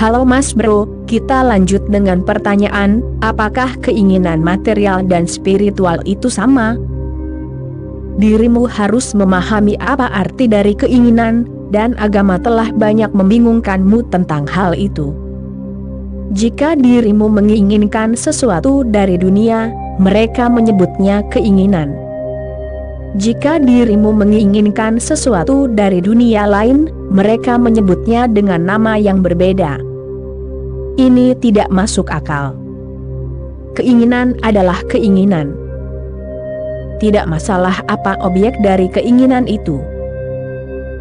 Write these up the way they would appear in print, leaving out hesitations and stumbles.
Halo Mas Bro, kita lanjut dengan pertanyaan, apakah keinginan material dan spiritual itu sama? Dirimu harus memahami apa arti dari keinginan, dan agama telah banyak membingungkanmu tentang hal itu. Jika dirimu menginginkan sesuatu dari dunia, mereka menyebutnya keinginan. Jika dirimu menginginkan sesuatu dari dunia lain, mereka menyebutnya dengan nama yang berbeda. Ini tidak masuk akal. Keinginan adalah keinginan. Tidak masalah apa objek dari keinginan itu.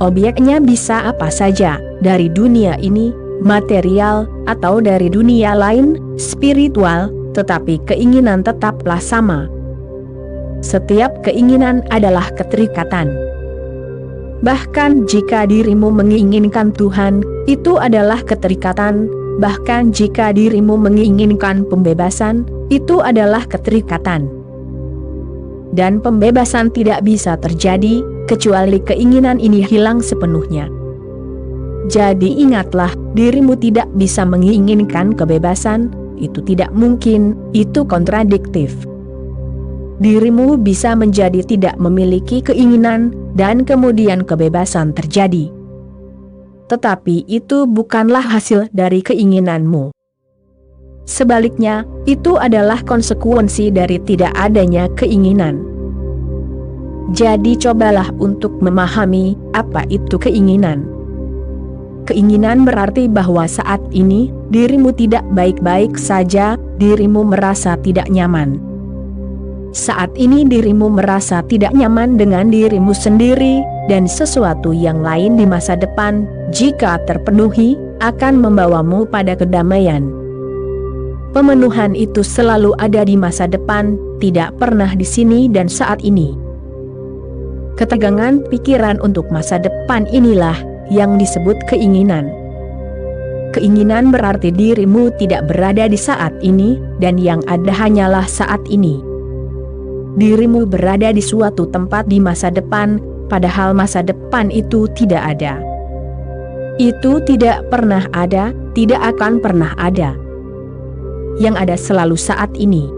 Objeknya bisa apa saja, dari dunia ini, material, atau dari dunia lain, spiritual, tetapi keinginan tetaplah sama. Setiap keinginan adalah keterikatan. Bahkan jika dirimu menginginkan Tuhan, itu adalah keterikatan. Bahkan jika dirimu menginginkan pembebasan, itu adalah keterikatan. Dan pembebasan tidak bisa terjadi, kecuali keinginan ini hilang sepenuhnya. Jadi ingatlah, dirimu tidak bisa menginginkan kebebasan, itu tidak mungkin, itu kontradiktif. Dirimu bisa menjadi tidak memiliki keinginan, dan kemudian kebebasan terjadi. Tetapi itu bukanlah hasil dari keinginanmu. Sebaliknya, itu adalah konsekuensi dari tidak adanya keinginan. Jadi cobalah untuk memahami, apa itu keinginan. Keinginan berarti bahwa saat ini, dirimu tidak baik-baik saja, dirimu merasa tidak nyaman. Saat ini dirimu merasa tidak nyaman dengan dirimu sendiri, dan sesuatu yang lain di masa depan, jika terpenuhi, akan membawamu pada kedamaian. Pemenuhan itu selalu ada di masa depan, tidak pernah di sini dan saat ini. Ketegangan pikiran untuk masa depan inilah yang disebut keinginan. Keinginan berarti dirimu tidak berada di saat ini, dan yang ada hanyalah saat ini. Dirimu berada di suatu tempat di masa depan, padahal masa depan itu tidak ada. Itu tidak pernah ada, tidak akan pernah ada. Yang ada selalu saat ini.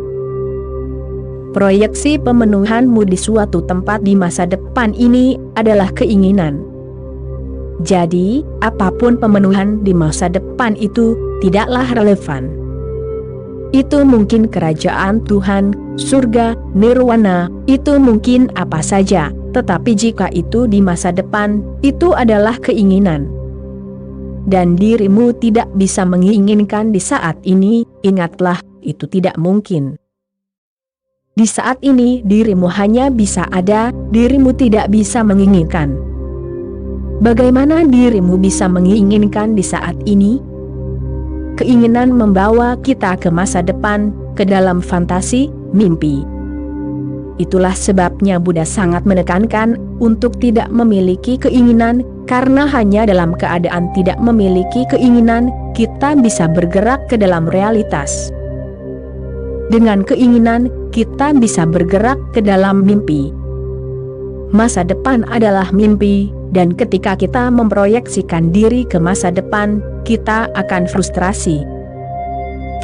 Proyeksi pemenuhanmu di suatu tempat di masa depan ini adalah keinginan. Jadi, apapun pemenuhan di masa depan itu tidaklah relevan. Itu mungkin kerajaan Tuhan, surga, nirwana, itu mungkin apa saja, tetapi jika itu di masa depan, itu adalah keinginan. Dan dirimu tidak bisa menginginkan di saat ini, ingatlah, itu tidak mungkin. Di saat ini dirimu hanya bisa ada, dirimu tidak bisa menginginkan. Bagaimana dirimu bisa menginginkan di saat ini? Keinginan membawa kita ke masa depan, ke dalam fantasi, mimpi. Itulah sebabnya Buddha sangat menekankan untuk tidak memiliki keinginan, karena hanya dalam keadaan tidak memiliki keinginan, kita bisa bergerak ke dalam realitas. Dengan keinginan, kita bisa bergerak ke dalam mimpi. Masa depan adalah mimpi, dan ketika kita memproyeksikan diri ke masa depan, kita akan frustrasi.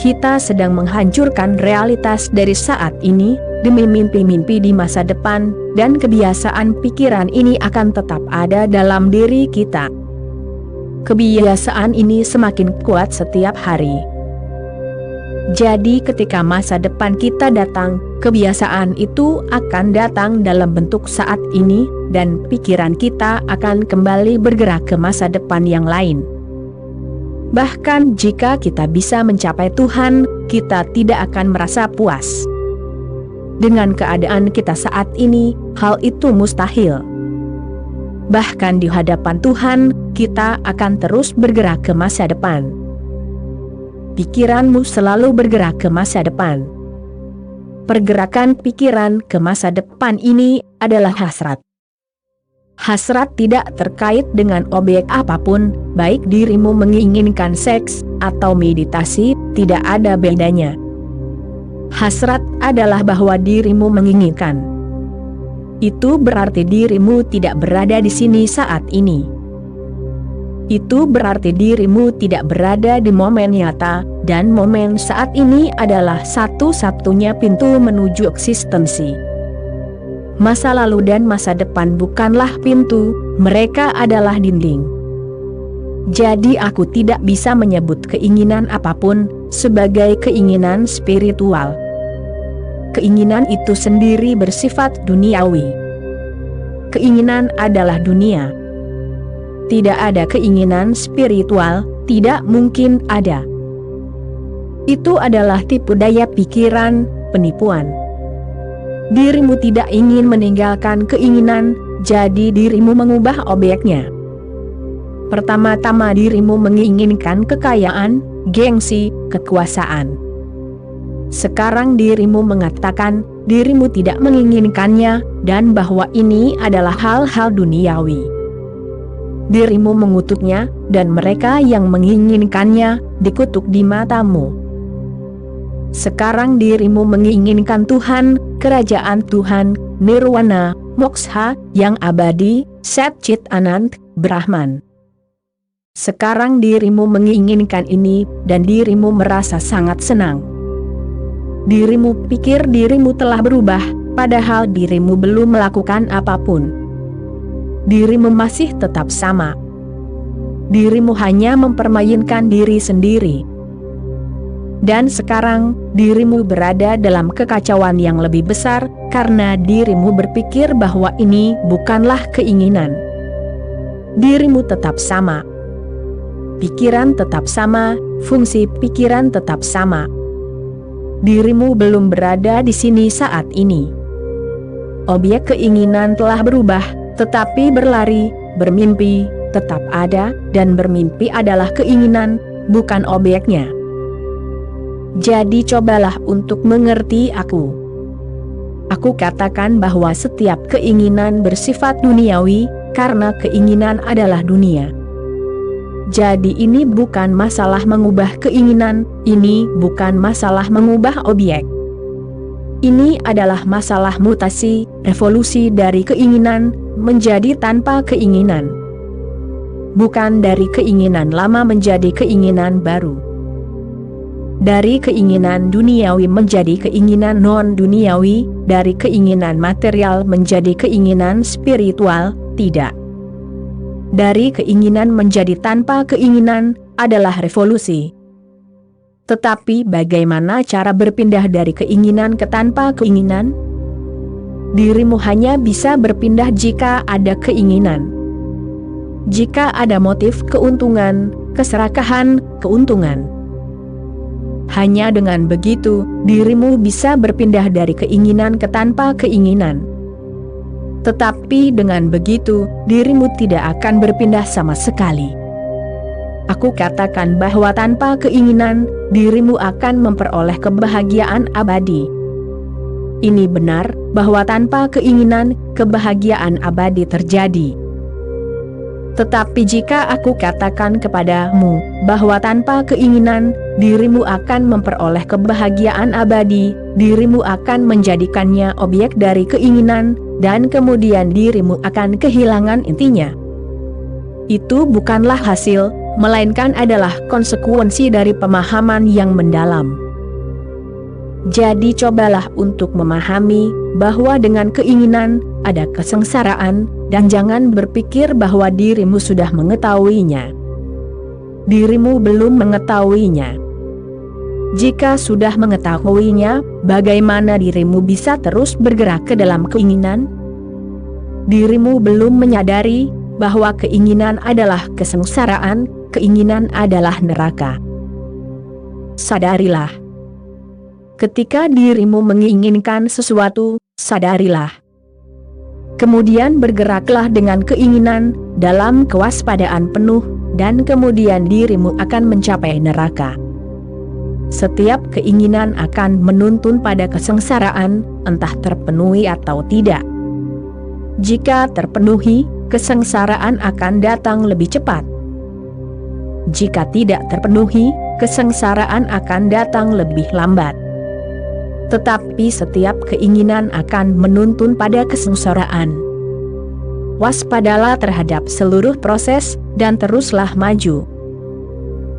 Kita sedang menghancurkan realitas dari saat ini, demi mimpi-mimpi di masa depan, dan kebiasaan pikiran ini akan tetap ada dalam diri kita. Kebiasaan ini semakin kuat setiap hari. Jadi ketika masa depan kita datang, kebiasaan itu akan datang dalam bentuk saat ini, dan pikiran kita akan kembali bergerak ke masa depan yang lain. Bahkan jika kita bisa mencapai Tuhan, kita tidak akan merasa puas. Dengan keadaan kita saat ini, hal itu mustahil. Bahkan di hadapan Tuhan, kita akan terus bergerak ke masa depan. Pikiranmu selalu bergerak ke masa depan. Pergerakan pikiran ke masa depan ini adalah hasrat. Hasrat tidak terkait dengan objek apapun, baik dirimu menginginkan seks atau meditasi, tidak ada bedanya. Hasrat adalah bahwa dirimu menginginkan. Itu berarti dirimu tidak berada di sini saat ini. itu berarti dirimu tidak berada di momen nyata, dan momen saat ini adalah satu-satunya pintu menuju eksistensi. Masa lalu dan masa depan bukanlah pintu, mereka adalah dinding. Jadi aku tidak bisa menyebut keinginan apapun sebagai keinginan spiritual. Keinginan itu sendiri bersifat duniawi. Keinginan adalah dunia. Tidak ada keinginan spiritual, tidak mungkin ada. Itu adalah tipu daya pikiran, penipuan. Dirimu tidak ingin meninggalkan keinginan, jadi dirimu mengubah objeknya. Pertama-tama dirimu menginginkan kekayaan, gengsi, kekuasaan. Sekarang dirimu mengatakan, dirimu tidak menginginkannya, dan bahwa ini adalah hal-hal duniawi. Dirimu mengutuknya, dan mereka yang menginginkannya, dikutuk di matamu. Sekarang dirimu menginginkan Tuhan, kerajaan Tuhan, nirwana, moksha, yang abadi, Sat Chit Anand, Brahman. Sekarang dirimu menginginkan ini, dan dirimu merasa sangat senang. Dirimu pikir dirimu telah berubah, padahal dirimu belum melakukan apapun. Dirimu masih tetap sama. Dirimu hanya mempermainkan diri sendiri. Dan sekarang, dirimu berada dalam kekacauan yang lebih besar, karena dirimu berpikir bahwa ini bukanlah keinginan. Dirimu tetap sama. Pikiran tetap sama, fungsi pikiran tetap sama. Dirimu belum berada di sini saat ini. Objek keinginan telah berubah, tetapi berlari, bermimpi, tetap ada, dan bermimpi adalah keinginan, bukan objeknya. Jadi cobalah untuk mengerti aku. Aku katakan bahwa setiap keinginan bersifat duniawi, karena keinginan adalah dunia. Jadi ini bukan masalah mengubah keinginan, ini bukan masalah mengubah objek. Ini adalah masalah mutasi, revolusi dari keinginan, menjadi tanpa keinginan. Bukan dari keinginan lama menjadi keinginan baru. Dari keinginan duniawi menjadi keinginan non-duniawi, dari keinginan material menjadi keinginan spiritual, tidak. Dari keinginan menjadi tanpa keinginan, adalah revolusi. Tetapi bagaimana cara berpindah dari keinginan ke tanpa keinginan? Dirimu hanya bisa berpindah jika ada keinginan. Jika ada motif keuntungan, keserakahan, keuntungan. Hanya dengan begitu, dirimu bisa berpindah dari keinginan ke tanpa keinginan. Tetapi dengan begitu, dirimu tidak akan berpindah sama sekali. Aku katakan bahwa tanpa keinginan, dirimu akan memperoleh kebahagiaan abadi. Ini benar, bahwa tanpa keinginan, kebahagiaan abadi terjadi. Tetapi jika aku katakan kepadamu, bahwa tanpa keinginan, dirimu akan memperoleh kebahagiaan abadi, dirimu akan menjadikannya objek dari keinginan, dan kemudian dirimu akan kehilangan intinya. Itu bukanlah hasil, melainkan adalah konsekuensi dari pemahaman yang mendalam. Jadi cobalah untuk memahami, bahwa dengan keinginan, ada kesengsaraan, dan jangan berpikir bahwa dirimu sudah mengetahuinya. Dirimu belum mengetahuinya. Jika sudah mengetahuinya, bagaimana dirimu bisa terus bergerak ke dalam keinginan? Dirimu belum menyadari, bahwa keinginan adalah kesengsaraan, keinginan adalah neraka. Sadarilah. Ketika dirimu menginginkan sesuatu, sadarilah. Kemudian bergeraklah dengan keinginan, dalam kewaspadaan penuh, dan kemudian dirimu akan mencapai neraka. Setiap keinginan akan menuntun pada kesengsaraan, entah terpenuhi atau tidak. Jika terpenuhi, kesengsaraan akan datang lebih cepat. Jika tidak terpenuhi, kesengsaraan akan datang lebih lambat. Tetapi setiap keinginan akan menuntun pada kesengsaraan. waspadalah terhadap seluruh proses, dan teruslah maju.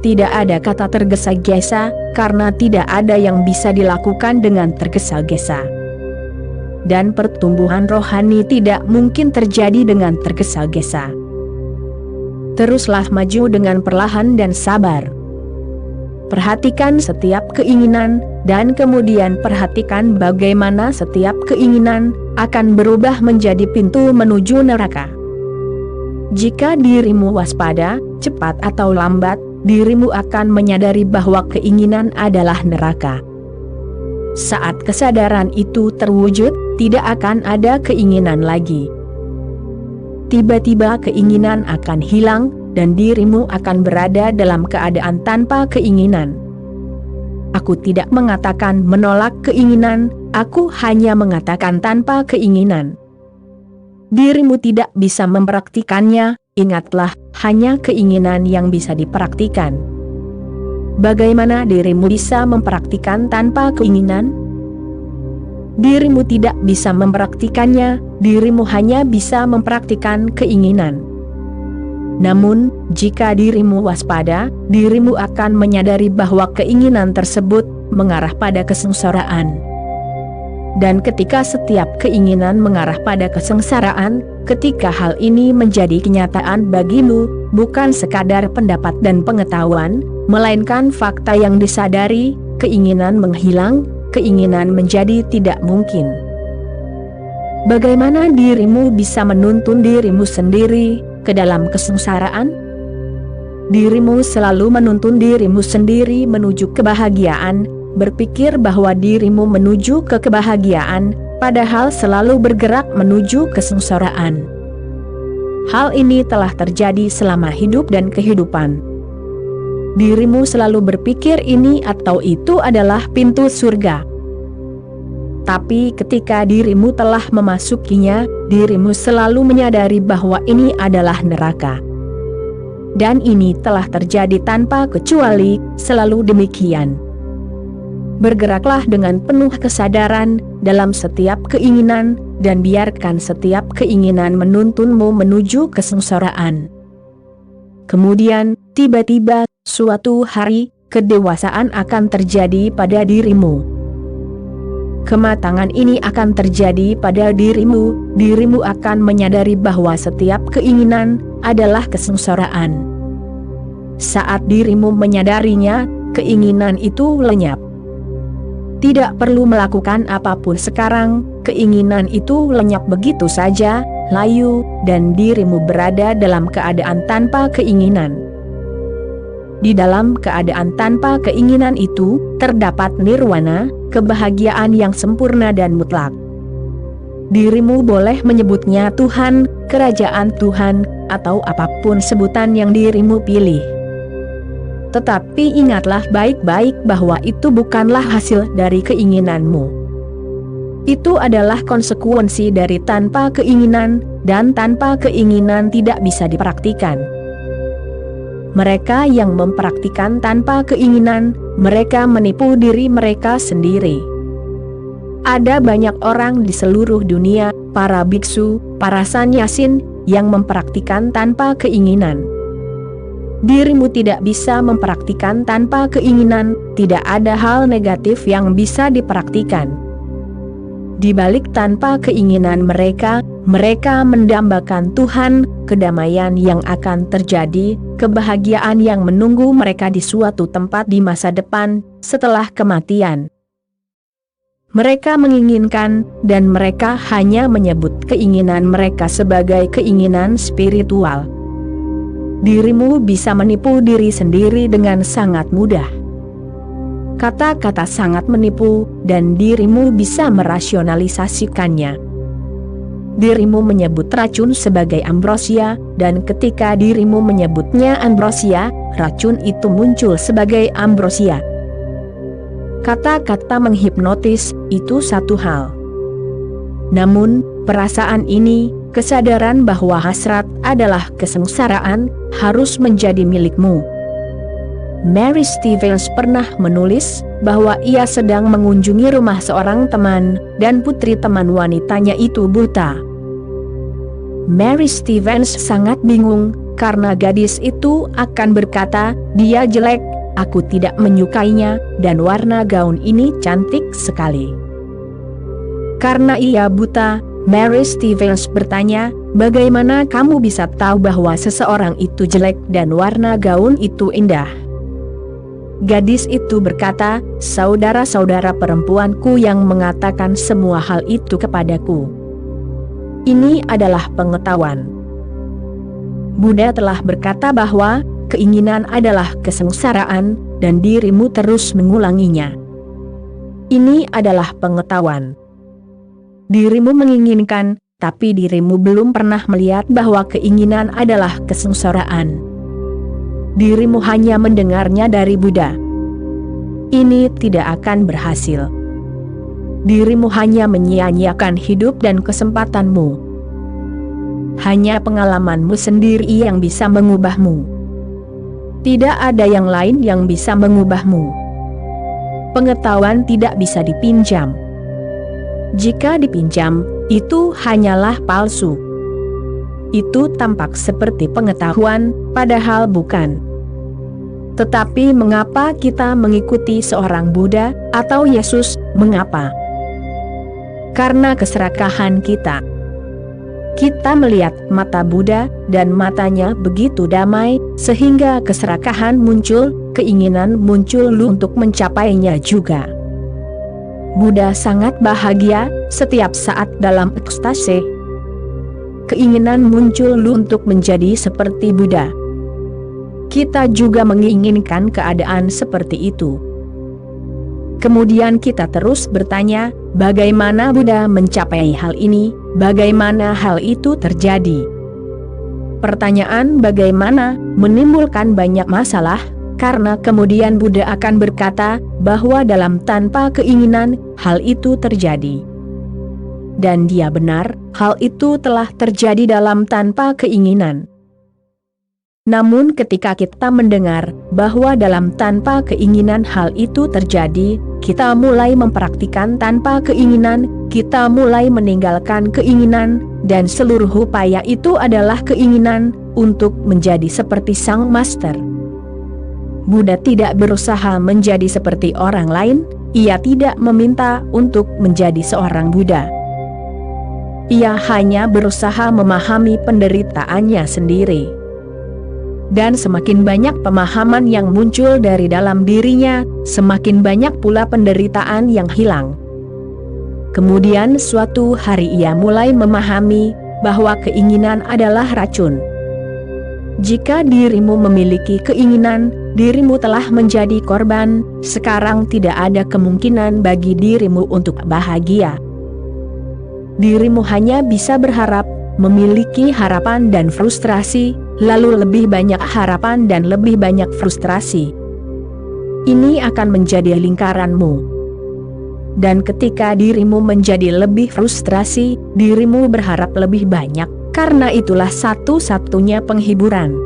Tidak ada kata tergesa-gesa, karena tidak ada yang bisa dilakukan dengan tergesa-gesa. Dan pertumbuhan rohani tidak mungkin terjadi dengan tergesa-gesa. Teruslah maju dengan perlahan dan sabar. Perhatikan setiap keinginan, dan kemudian perhatikan bagaimana setiap keinginan akan berubah menjadi pintu menuju neraka. Jika dirimu waspada, cepat atau lambat, dirimu akan menyadari bahwa keinginan adalah neraka. Saat kesadaran itu terwujud, tidak akan ada keinginan lagi. Tiba-tiba keinginan akan hilang, dan dirimu akan berada dalam keadaan tanpa keinginan. Aku tidak mengatakan menolak keinginan, aku hanya mengatakan tanpa keinginan. Dirimu tidak bisa mempraktikannya, ingatlah, hanya keinginan yang bisa dipraktikan. Bagaimana dirimu bisa mempraktikan tanpa keinginan? Dirimu tidak bisa mempraktikannya, dirimu hanya bisa mempraktikan keinginan. Namun, jika dirimu waspada, dirimu akan menyadari bahwa keinginan tersebut mengarah pada kesengsaraan. Dan ketika setiap keinginan mengarah pada kesengsaraan, ketika hal ini menjadi kenyataan bagimu, bukan sekadar pendapat dan pengetahuan, melainkan fakta yang disadari, keinginan menghilang, keinginan menjadi tidak mungkin. Bagaimana dirimu bisa menuntun dirimu sendiri ke dalam kesengsaraan? Dirimu selalu menuntun dirimu sendiri menuju kebahagiaan, berpikir bahwa dirimu menuju ke kebahagiaan, padahal selalu bergerak menuju kesengsaraan. Hal ini telah terjadi selama hidup dan kehidupan. Dirimu selalu berpikir ini atau itu adalah pintu surga. Tapi ketika dirimu telah memasukinya, dirimu selalu menyadari bahwa ini adalah neraka. Dan ini telah terjadi tanpa kecuali, selalu demikian. Bergeraklah dengan penuh kesadaran dalam setiap keinginan, dan biarkan setiap keinginan menuntunmu menuju kesengsaraan. Kemudian, tiba-tiba, suatu hari, kedewasaan akan terjadi pada dirimu. Kematangan ini akan terjadi pada dirimu, dirimu akan menyadari bahwa setiap keinginan adalah kesengsaraan. Saat dirimu menyadarinya, keinginan itu lenyap. Tidak perlu melakukan apapun sekarang, keinginan itu lenyap begitu saja, layu, dan dirimu berada dalam keadaan tanpa keinginan. Di dalam keadaan tanpa keinginan itu, terdapat nirwana, kebahagiaan yang sempurna dan mutlak. Dirimu boleh menyebutnya Tuhan, kerajaan Tuhan, atau apapun sebutan yang dirimu pilih. Tetapi ingatlah baik-baik bahwa itu bukanlah hasil dari keinginanmu. Itu adalah konsekuensi dari tanpa keinginan, dan tanpa keinginan tidak bisa dipraktikan. Mereka yang mempraktikan tanpa keinginan, mereka menipu diri mereka sendiri. Ada banyak orang di seluruh dunia, para biksu, para sannyasin, yang mempraktikan tanpa keinginan. Dirimu tidak bisa mempraktikan tanpa keinginan, tidak ada hal negatif yang bisa dipraktikan. Di balik tanpa keinginan mereka, mereka mendambakan Tuhan, kedamaian yang akan terjadi, kebahagiaan yang menunggu mereka di suatu tempat di masa depan, setelah kematian. Mereka menginginkan, dan mereka hanya menyebut keinginan mereka sebagai keinginan spiritual. Dirimu bisa menipu diri sendiri dengan sangat mudah. Kata-kata sangat menipu, dan dirimu bisa merasionalisasikannya. Dirimu menyebut racun sebagai ambrosia, dan ketika dirimu menyebutnya ambrosia, racun itu muncul sebagai ambrosia. Kata-kata menghipnotis, itu satu hal. Namun, perasaan ini, kesadaran bahwa hasrat adalah kesengsaraan, harus menjadi milikmu. Mary Stevens pernah menulis bahwa ia sedang mengunjungi rumah seorang teman, dan putri teman wanitanya itu buta. Mary Stevens sangat bingung, karena gadis itu akan berkata, dia jelek, aku tidak menyukainya, dan warna gaun ini cantik sekali. Karena ia buta, Mary Stevens bertanya, bagaimana kamu bisa tahu bahwa seseorang itu jelek dan warna gaun itu indah? Gadis itu berkata, saudara-saudara perempuanku yang mengatakan semua hal itu kepadaku. Ini adalah pengetahuan. Buddha telah berkata bahwa keinginan adalah kesengsaraan, dan dirimu terus mengulanginya. Ini adalah pengetahuan. Dirimu menginginkan, tapi dirimu belum pernah melihat bahwa keinginan adalah kesengsaraan. Dirimu hanya mendengarnya dari Buddha. Ini tidak akan berhasil. Dirimu hanya menyia-nyiakan hidup dan kesempatanmu. Hanya pengalamanmu sendiri yang bisa mengubahmu. Tidak ada yang lain yang bisa mengubahmu. Pengetahuan tidak bisa dipinjam. Jika dipinjam, itu hanyalah palsu. Itu tampak seperti pengetahuan, padahal bukan. Tetapi mengapa kita mengikuti seorang Buddha atau Yesus? Mengapa? Karena keserakahan kita. Kita melihat mata Buddha, dan matanya begitu damai, sehingga keserakahan muncul, keinginan muncul untuk mencapainya juga. Buddha sangat bahagia, setiap saat dalam ekstase. Keinginan muncul untuk menjadi seperti Buddha. Kita juga menginginkan keadaan seperti itu. Kemudian kita terus bertanya, bagaimana Buddha mencapai hal ini, bagaimana hal itu terjadi? Pertanyaan bagaimana menimbulkan banyak masalah, karena kemudian Buddha akan berkata bahwa dalam tanpa keinginan, hal itu terjadi. Dan dia benar, hal itu telah terjadi dalam tanpa keinginan. Namun ketika kita mendengar bahwa dalam tanpa keinginan hal itu terjadi, kita mulai mempraktikkan tanpa keinginan, kita mulai meninggalkan keinginan, dan seluruh upaya itu adalah keinginan untuk menjadi seperti sang master. Buddha tidak berusaha menjadi seperti orang lain, ia tidak meminta untuk menjadi seorang Buddha. Ia hanya berusaha memahami penderitaannya sendiri. Dan semakin banyak pemahaman yang muncul dari dalam dirinya, semakin banyak pula penderitaan yang hilang. Kemudian suatu hari ia mulai memahami bahwa keinginan adalah racun. Jika dirimu memiliki keinginan, dirimu telah menjadi korban, sekarang tidak ada kemungkinan bagi dirimu untuk bahagia. Dirimu hanya bisa berharap, memiliki harapan dan frustrasi, lalu lebih banyak harapan dan lebih banyak frustrasi. Ini akan menjadi lingkaranmu. Dan ketika dirimu menjadi lebih frustrasi, dirimu berharap lebih banyak, karena itulah satu-satunya penghiburan.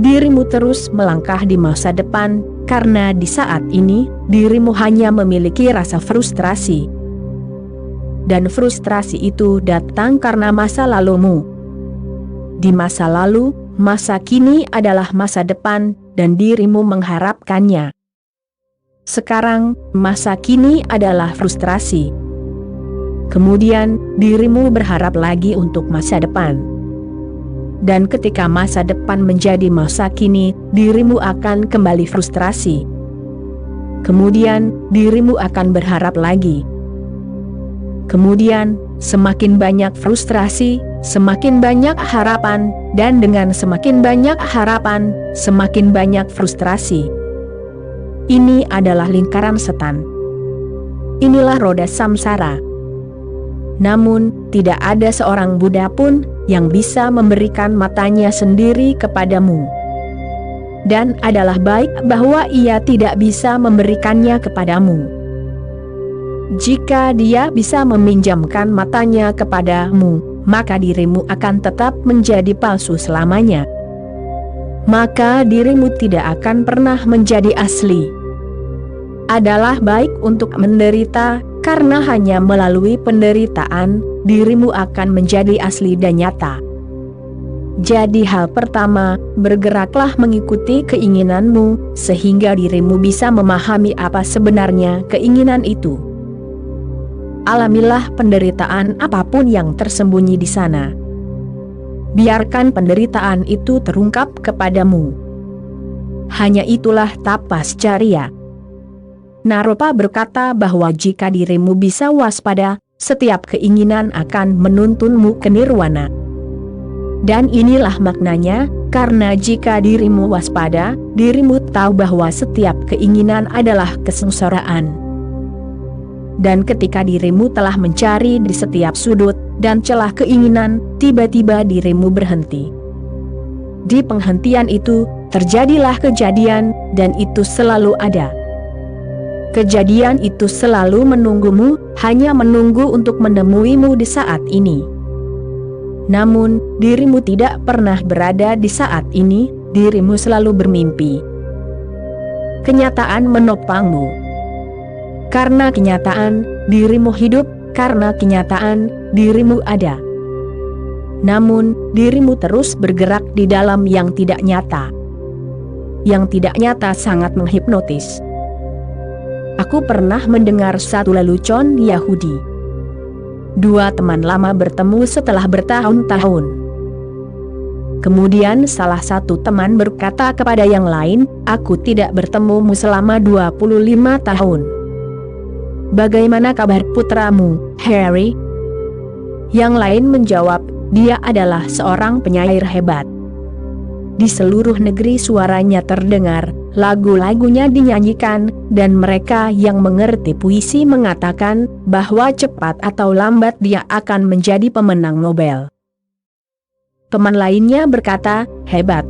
Dirimu terus melangkah di masa depan, karena di saat ini, dirimu hanya memiliki rasa frustrasi. Dan frustrasi itu datang karena masa lalumu. Di masa lalu, masa kini adalah masa depan, dan dirimu mengharapkannya. Sekarang, masa kini adalah frustrasi. Kemudian, dirimu berharap lagi untuk masa depan. Dan ketika masa depan menjadi masa kini, dirimu akan kembali frustrasi. Kemudian, dirimu akan berharap lagi. Kemudian, semakin banyak frustrasi, semakin banyak harapan, dan dengan semakin banyak harapan, semakin banyak frustrasi. Ini adalah lingkaran setan. Inilah roda samsara. Namun, tidak ada seorang Buddha pun yang bisa memberikan matanya sendiri kepadamu. Dan adalah baik bahwa ia tidak bisa memberikannya kepadamu. Jika dia bisa meminjamkan matanya kepadamu, maka dirimu akan tetap menjadi palsu selamanya. Maka dirimu tidak akan pernah menjadi asli. Adalah baik untuk menderita, karena hanya melalui penderitaan, dirimu akan menjadi asli dan nyata. Jadi hal pertama, bergeraklah mengikuti keinginanmu, sehingga dirimu bisa memahami apa sebenarnya keinginan itu. Alamilah penderitaan apapun yang tersembunyi di sana. Biarkan penderitaan itu terungkap kepadamu. Hanya itulah tapas carya. Naropa berkata bahwa jika dirimu bisa waspada, setiap keinginan akan menuntunmu ke nirwana. Dan inilah maknanya, karena jika dirimu waspada, dirimu tahu bahwa setiap keinginan adalah kesengsaraan. Dan ketika dirimu telah mencari di setiap sudut dan celah keinginan, tiba-tiba dirimu berhenti. Di penghentian itu, terjadilah kejadian, dan itu selalu ada. Kejadian itu selalu menunggumu, hanya menunggu untuk menemuimu di saat ini. Namun, dirimu tidak pernah berada di saat ini, dirimu selalu bermimpi. Kenyataan menopangmu. Karena kenyataan, dirimu hidup, karena kenyataan, dirimu ada. Namun, dirimu terus bergerak di dalam yang tidak nyata. Yang tidak nyata sangat menghipnotis. Aku pernah mendengar satu lelucon Yahudi. Dua teman lama bertemu setelah bertahun-tahun. Kemudian salah satu teman berkata kepada yang lain, "Aku tidak bertemumu selama 25 tahun. Bagaimana kabar putramu, Harry?" Yang lain menjawab, "Dia adalah seorang penyair hebat. Di seluruh negeri suaranya terdengar, lagu-lagunya dinyanyikan, dan mereka yang mengerti puisi mengatakan bahwa cepat atau lambat dia akan menjadi pemenang Nobel." Teman lainnya berkata, "Hebat.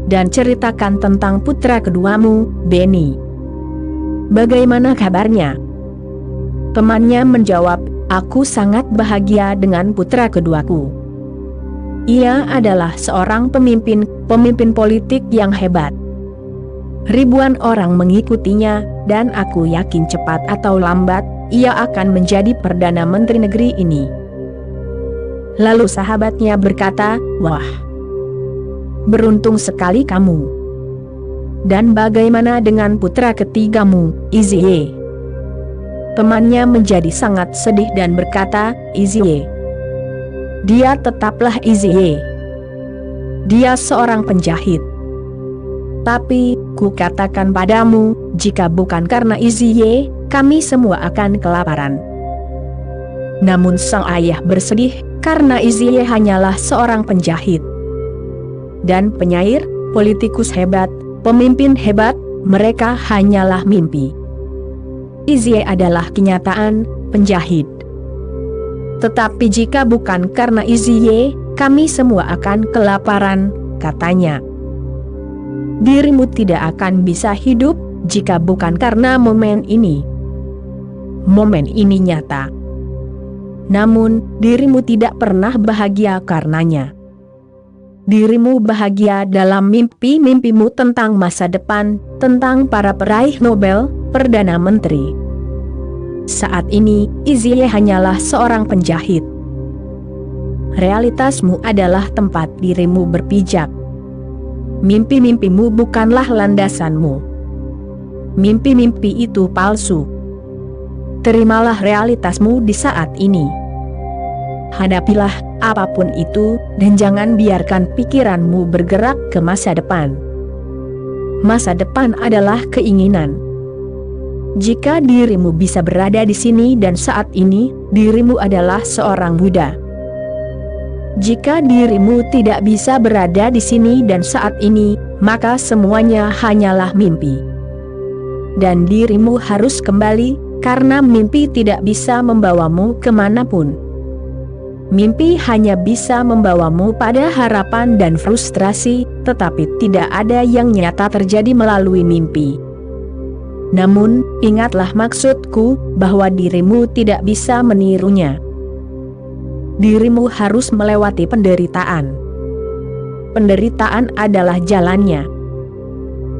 Dan ceritakan tentang putra keduamu, Benny. Bagaimana kabarnya?" Temannya menjawab, "Aku sangat bahagia dengan putra keduaku. Ia adalah seorang pemimpin politik yang hebat. Ribuan orang mengikutinya, dan aku yakin cepat atau lambat, ia akan menjadi Perdana Menteri negeri ini." Lalu sahabatnya berkata, "Wah, beruntung sekali kamu. Dan bagaimana dengan putra ketigamu, Izzy?" Temannya menjadi sangat sedih dan berkata, "Izzy. Dia tetaplah Izzy. Dia seorang penjahit. Tapi, ku katakan padamu, jika bukan karena Izzy, kami semua akan kelaparan." Namun sang ayah bersedih, karena Izzy hanyalah seorang penjahit. Dan penyair, politikus hebat, pemimpin hebat, mereka hanyalah mimpi. Izzy adalah kenyataan, penjahit. "Tetapi jika bukan karena Izzy, kami semua akan kelaparan," katanya. "Dirimu tidak akan bisa hidup, jika bukan karena momen ini. Momen ini nyata. Namun, dirimu tidak pernah bahagia karenanya. Dirimu bahagia dalam mimpi-mimpimu tentang masa depan, tentang para peraih Nobel, Perdana Menteri. Saat ini, Izzy hanyalah seorang penjahit. Realitasmu adalah tempat dirimu berpijak. Mimpi-mimpimu bukanlah landasanmu. Mimpi-mimpi itu palsu. Terimalah realitasmu di saat ini. Hadapilah apapun itu, dan jangan biarkan pikiranmu bergerak ke masa depan. Masa depan adalah keinginan. Jika dirimu bisa berada di sini dan saat ini, dirimu adalah seorang Buddha. Jika dirimu tidak bisa berada di sini dan saat ini, maka semuanya hanyalah mimpi. Dan dirimu harus kembali, karena mimpi tidak bisa membawamu kemanapun. Mimpi hanya bisa membawamu pada harapan dan frustrasi, tetapi tidak ada yang nyata terjadi melalui mimpi. Namun, ingatlah maksudku, bahwa dirimu tidak bisa menirunya. Dirimu harus melewati penderitaan. Penderitaan adalah jalannya.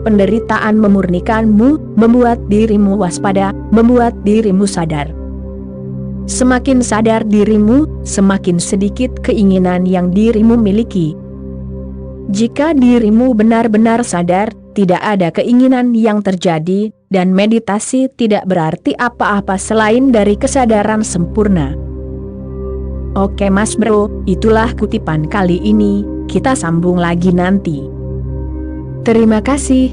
penderitaan memurnikanmu, membuat dirimu waspada, membuat dirimu sadar. Semakin sadar dirimu, semakin sedikit keinginan yang dirimu miliki. Jika dirimu benar-benar sadar, tidak ada keinginan yang terjadi, dan meditasi tidak berarti apa-apa selain dari kesadaran sempurna. Oke Mas Bro, itulah kutipan kali ini, kita sambung lagi nanti. Terima kasih.